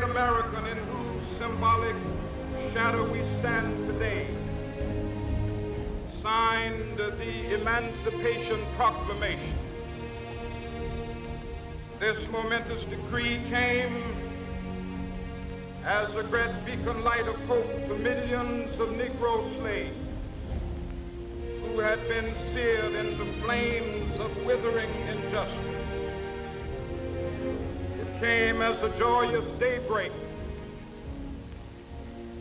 great American in whose symbolic shadow we stand today, signed the Emancipation Proclamation. This momentous decree came as a great beacon light of hope to millions of Negro slaves who had been seared in the flames of withering injustice. It came as a joyous daybreak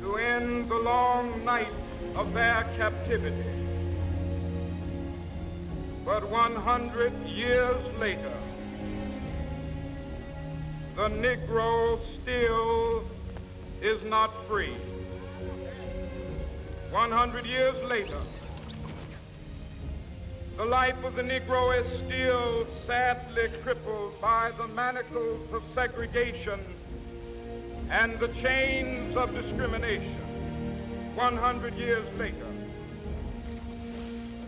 to end the long night of their captivity. But 100 years later, the Negro still is not free. 100 years later, the life of the Negro is still sadly crippled by the manacles of segregation and the chains of discrimination. 100 years later,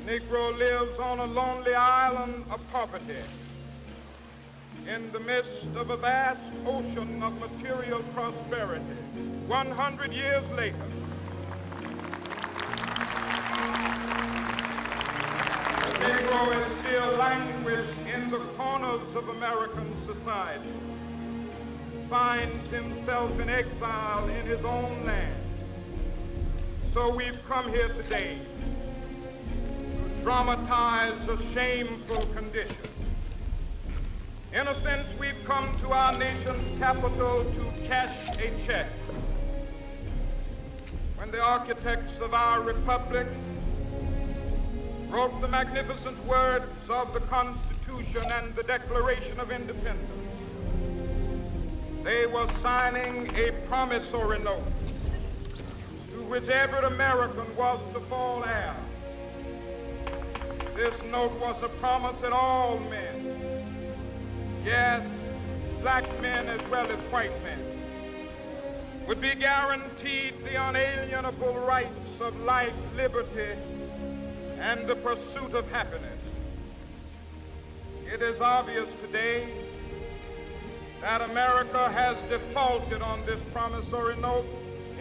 the Negro lives on a lonely island of poverty in the midst of a vast ocean of material prosperity. 100 years later, the Negro is still languished in the corners of American society, finds himself in exile in his own land. So we've come here today to dramatize a shameful condition. In a sense, we've come to our nation's capital to cash a check. When the architects of our republic wrote the magnificent words of the Constitution and the Declaration of Independence, they were signing a promissory note to which every American was to fall heir. This note was a promise that all men, yes, black men as well as white men, would be guaranteed the unalienable rights of life, liberty, and the pursuit of happiness. It is obvious today that America has defaulted on this promissory note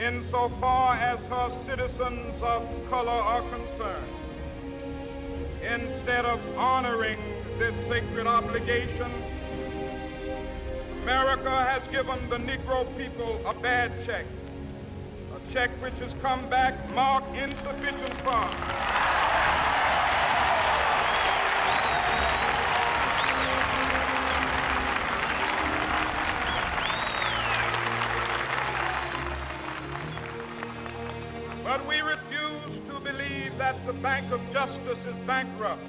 insofar as her citizens of color are concerned. Instead of honoring this sacred obligation, America has given the Negro people a bad check, a check which has come back marked insufficient funds. But we refuse to believe that the Bank of Justice is bankrupt.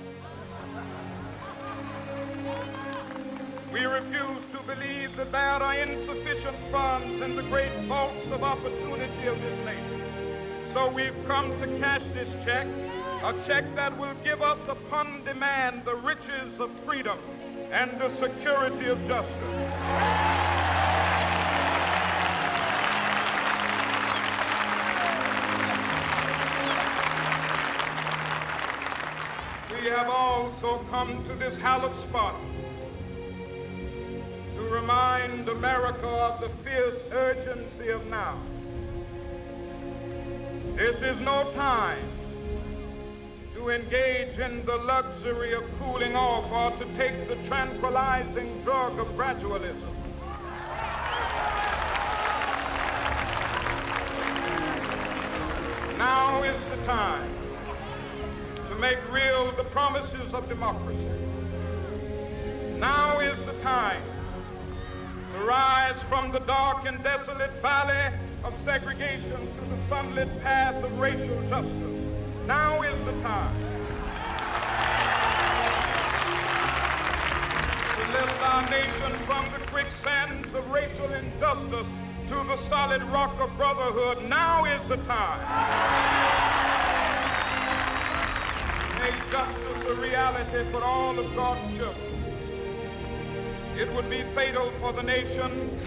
We refuse to believe that there are insufficient funds in the great vaults of opportunity of this nation. So we've come to cash this check, a check that will give us upon demand the riches of freedom and the security of justice. We have also come to this hallowed spot to remind America of the fierce urgency of now. This is no time to engage in the luxury of cooling off or to take the tranquilizing drug of gradualism. Now is the time to make real the promises of democracy. Now is the time to rise from the dark and desolate valley of segregation to the sunlit path of racial justice. Now is the time to lift our nation from the quicksands of racial injustice to the solid rock of brotherhood. Now is the time to make justice a reality for all of God's children. It would be fatal for the nation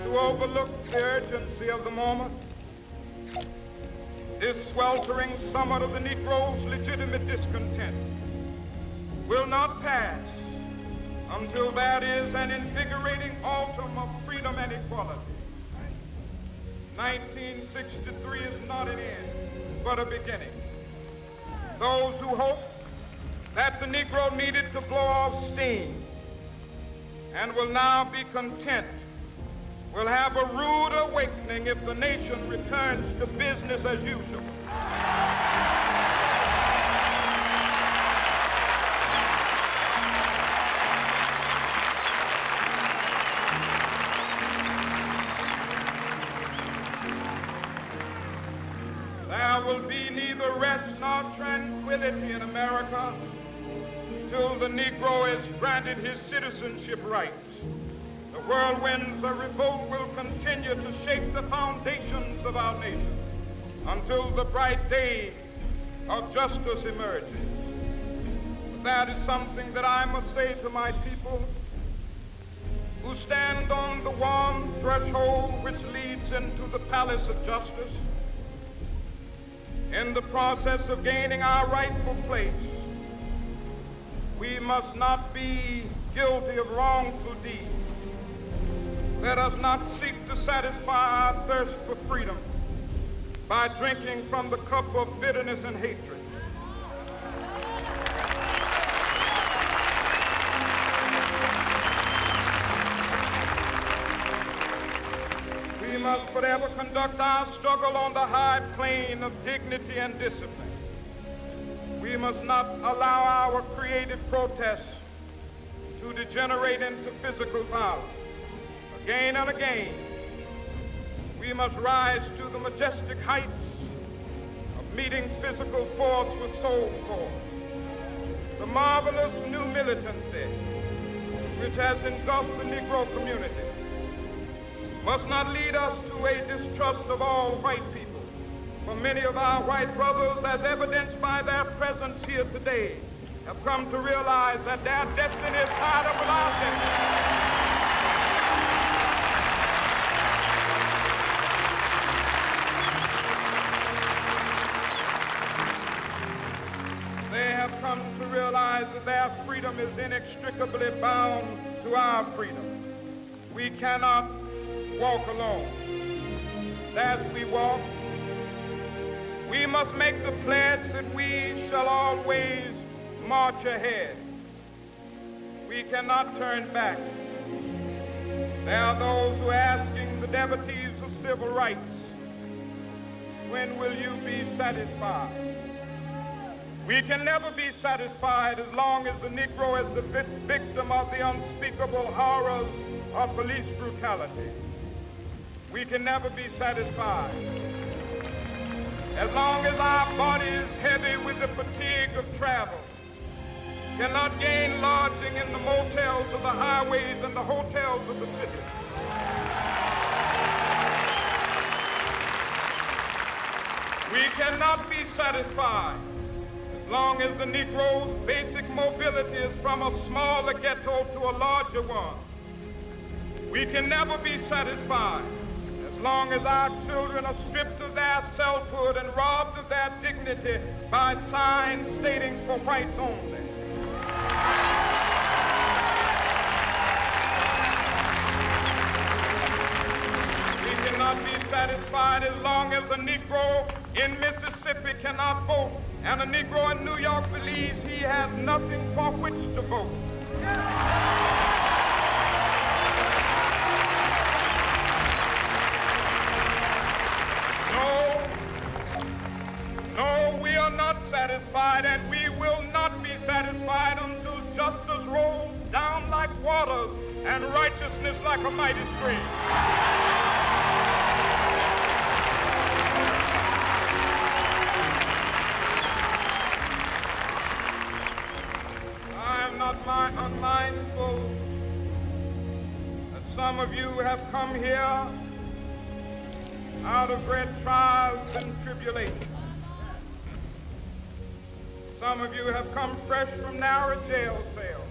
to overlook the urgency of the moment. This sweltering summit of the Negro's legitimate discontent will not pass until that is an invigorating autumn of freedom and equality. 1963 is not an end, but a beginning. Those who hope that the Negro needed to blow off steam and will now be content will have a rude awakening if the nation returns to business as usual. There will be neither rest nor tranquility in America till the Negro is granted his citizenship rights. The whirlwinds of revolt will continue to shake the foundations of our nation until the bright day of justice emerges. But that is something that I must say to my people who stand on the warm threshold which leads into the palace of justice. In the process of gaining our rightful place, we must not be guilty of wrongful deeds. Let us not seek to satisfy our thirst for freedom by drinking from the cup of bitterness and hatred. We must forever conduct our struggle on the high plane of dignity and discipline. We must not allow our creative protests to degenerate into physical violence. Again and again, we must rise to the majestic heights of meeting physical force with soul force. The marvelous new militancy which has engulfed the Negro community must not lead us to a distrust of all white people. For many of our white brothers, as evidenced by their presence here today, have come to realize that their destiny is tied up with our destiny. They have come to realize that their freedom is inextricably bound to our freedom. We cannot walk alone. As we walk, we must make the pledge that we shall always march ahead. We cannot turn back. There are those who are asking the devotees of civil rights, when will you be satisfied? We can never be satisfied as long as the Negro is the victim of the unspeakable horrors of police brutality. We can never be satisfied as long as our body is heavy with the fatigue of travel, cannot gain lodging in the motels of the highways and the hotels of the city. We cannot be satisfied as long as the Negro's basic mobility is from a smaller ghetto to a larger one. We can never be satisfied as long as our children are stripped of their selfhood and robbed of their dignity by signs stating for whites only. We cannot be satisfied as long as a Negro in Mississippi cannot vote and a Negro in New York believes he has nothing for which to vote. No, we are not satisfied, and we will not be satisfied until justice rolls down like waters and righteousness like a mighty stream. I am not unmindful that some of you have come here out of great trials and tribulations. Some of you have come fresh from narrow jail cells.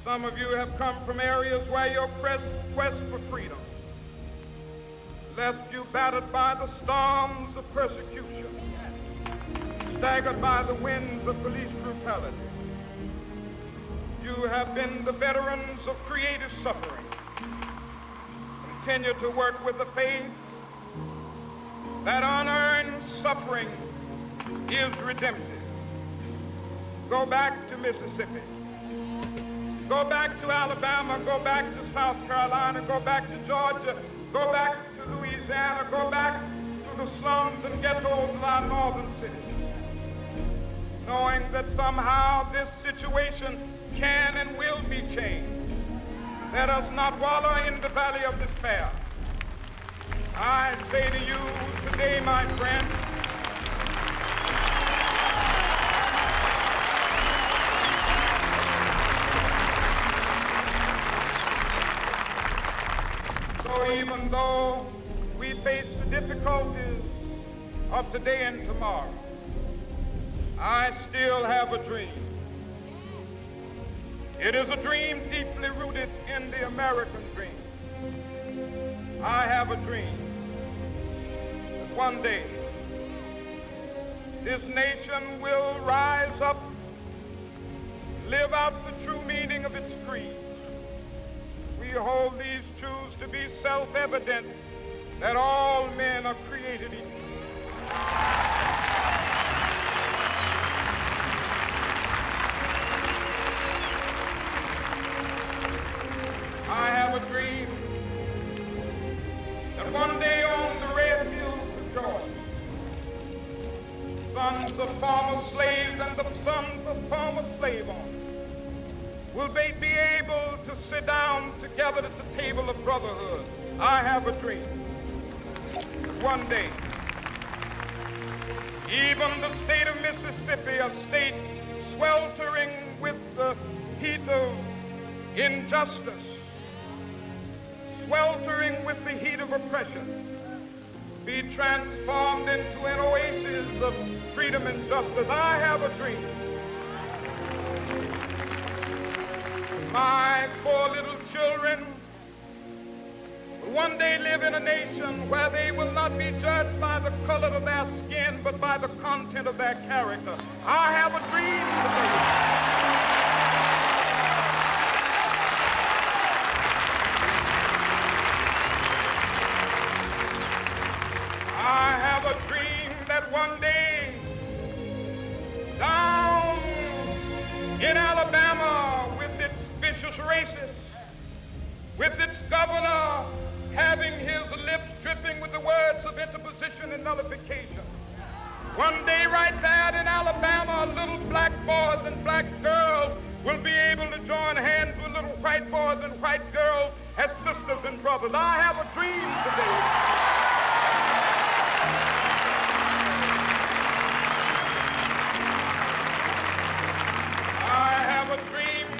Some of you have come from areas where your quest for freedom left you battered by the storms of persecution, staggered by the winds of police brutality. you have been the veterans of creative suffering. Continue to work with the faith that unearned suffering is redemptive. Go back to Mississippi. Go back to Alabama. Go back to South Carolina. Go back to Georgia. Go back to Louisiana. Go back to the slums and ghettos of our northern cities. Knowing that somehow this situation can and will be changed. Let us not wallow in the valley of despair. I say to you today, my friend, so even though we face the difficulties of today and tomorrow, I still have a dream. It is a dream deeply rooted in the American dream. I have a dream that one day this nation will rise up, live out the true meaning of its creed. We hold these truths to be self-evident that all men are created equal. I have a dream that one day on the red hills of Georgia, sons of former slaves and the sons of former slave owners will they be able to sit down together at the table of brotherhood. I have a dream that one day, even the state of Mississippi, a state sweltering with the heat of injustice, sweltering with the heat of oppression, be transformed into an oasis of freedom and justice. I have a dream. My poor little children will one day live in a nation where they will not be judged by the color of their skin, but by the content of their character. I have a dream today. I have a dream that one day, down in Alabama, with its vicious racists, with its governor having his lips dripping with the words of interposition and nullification, one day right there in Alabama, little black boys and black girls will be able to join hands with little white boys and white girls as sisters and brothers. I have a dream today.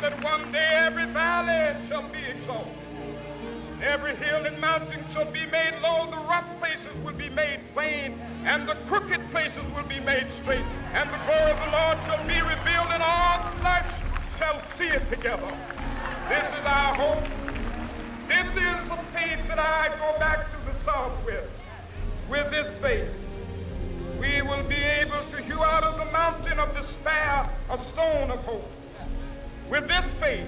That one day every valley shall be exalted, every hill and mountain shall be made low, the rough places will be made plain, and the crooked places will be made straight, and the glory of the Lord shall be revealed, and all flesh shall see it together. This is our hope. This is the faith that I go back to the South with. With this faith, we will be able to hew out of the mountain of despair a stone of hope. With this faith,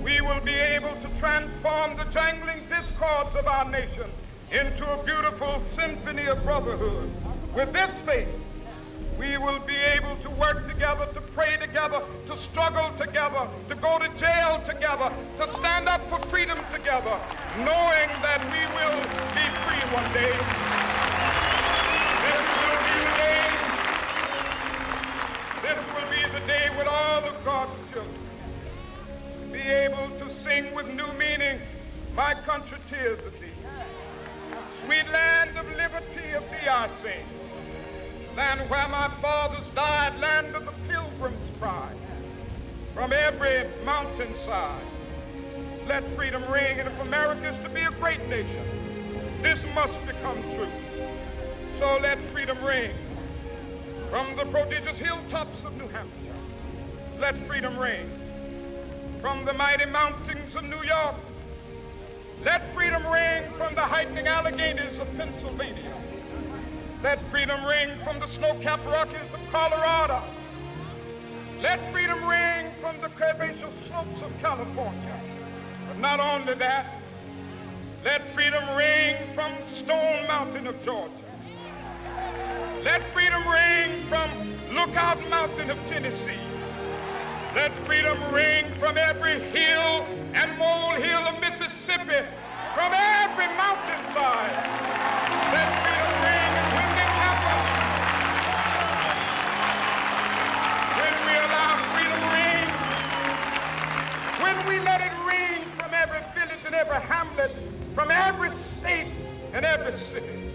we will be able to transform the jangling discords of our nation into a beautiful symphony of brotherhood. With this faith, we will be able to work together, to pray together, to struggle together, to go to jail together, to stand up for freedom together, knowing that we will be free one day. This will be the day with all of God's children be able to sing with new meaning, my country, tears of thee. Sweet land of liberty of thee I sing. Land where my fathers died, land of the pilgrim's pride. From every mountainside, let freedom ring. And if America is to be a great nation, this must become true. So let freedom ring. From the prodigious hilltops of New Hampshire, let freedom ring. From the mighty mountains of New York, let freedom ring. From the hiking Alleghenies of Pennsylvania, let freedom ring. From the snow-capped Rockies of Colorado, let freedom ring. From from the curvaceous slopes of California. But not only that, let freedom ring from Stone Mountain of Georgia. Let freedom ring from Lookout Mountain of Tennessee. Let freedom ring from every hill and molehill of Mississippi, from every mountainside. Let freedom ring, and when it happens, when we allow freedom ring, when we let it ring from every village and every hamlet, from every state and every city,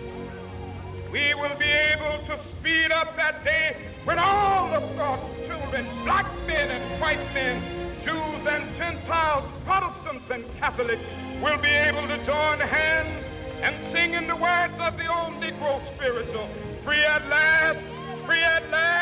we will be able to speed up that day when all of God's children, black men and white men, Jews and Gentiles, Protestants and Catholics, will be able to join hands and sing in the words of the old Negro spiritual, free at last, free at last.